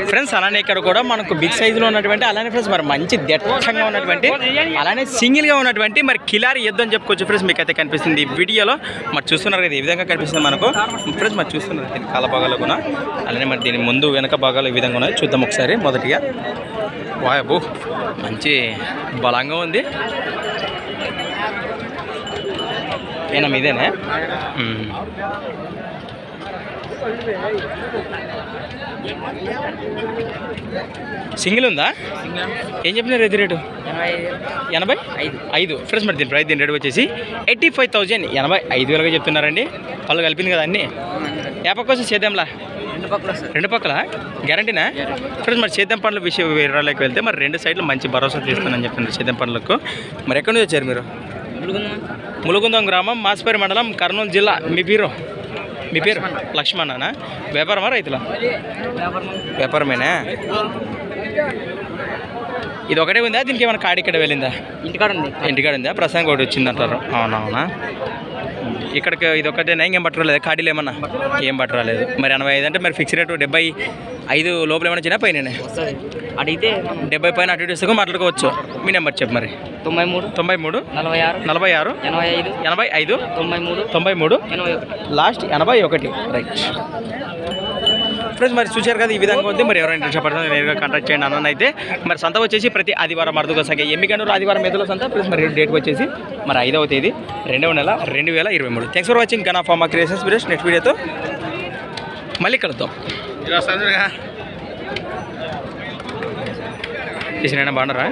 Friends అలానే ఇక్కడ కూడా మనకు బిగ్ సైజులో ఉన్నటువంటి అలానే ఫ్రెండ్స్ మరి మంచి దట్టంగా ఉన్నటువంటి అలానే సింగిల్గా ఉన్నటువంటి మరి కిలారి ఎద్దు అని చెప్పుకోవచ్చు ఫ్రెండ్స్. మీకు అయితే కనిపిస్తుంది ఈ వీడియోలో మరి చూస్తున్నారు కదా ఈ విధంగా కనిపిస్తుంది మనకు ఫ్రెండ్స్. మరి చూస్తున్నారు దీని కాల భాగాలు కూడా అలానే మరి దీని ముందు వెనక భాగాలు ఈ విధంగా ఉన్నాయి. చూద్దాం ఒకసారి. మొదటిగా వాయబు మంచి బలంగా ఉంది. ఏనా మీదేనే సింగిల్ ఉందా? ఏం చెప్పినారు ఎది రేటు? 85 ఫ్రెండ్స్. మరి దీని ప్రైస్ దీని రేటు వచ్చేసి 85,000 85,000గా చెప్తున్నారండి. పళ్ళు కలిపింది కదా అన్నీ. ఏ పక్క వచ్చి చేద్దాంలా? రెండు పక్కల గ్యారంటీనా ఫ్రెండ్స్? మరి చేద్దాం పండ్ల వివరాలకు వెళ్తే మరి రెండు సైడ్లు మంచి భరోసా తీస్తానని చెప్తున్నారు చేద్దాం పండ్లకు. మరి ఎక్కడి నుంచి వచ్చారు మీరు? ములుగుందం గ్రామం, మాస్పేరి మండలం, కర్నూలు జిల్లా. మీ పేరు లక్ష్మణనా? వ్యాపారమా రైతులా? వ్యాపారమేనా? ఇది ఒకటే ఉందా? దీనికి ఏమైనా కాడి ఇక్కడ వెళ్ళిందా? ఇంటికాడ ఉందా? ప్రస్తుతానికి ఒకటి వచ్చిందంటారు. అవునవునా? ఇక్కడికి ఇది ఒకటేనా? ఇంకేం పట్టరాలేదు? కాడీలు ఏమన్నా ఏం పట్టరాలేదు. మరి 85 అంటే మరి ఫిక్స్ రేటు 75 లోపల ఏమైనా చిన్న పైన అడిగితే 70 పైన అటు ఇటు మాట్లాడుకోవచ్చు. మీ నెంబర్ చెప్పు మరి. 93 46 85 93 లాస్ట్ 81. Right friends. మరి చూశారు కదా ఈ విధంగా ఉంది. మరి ఎవరైనా ఇంట్రెస్ట్ పడుతుంది నేరుగా కాంటాక్ట్ చేయండి అన్న అయితే. మరి సంత వచ్చేసి ప్రతి ఆదివారం అరుదుగా సాగే ఎమ్మిగనూరు ఆదివారం ఎదుల సంత ప్లస్ మరి డేట్ వచ్చేసి మరి 5వ తేదీ 2వ నెల 2023. Thanks for watching Gana pharma creations videos. Next వీడియోతో మళ్ళీ కలుద్దాం. చేసిన బాగున్నారా?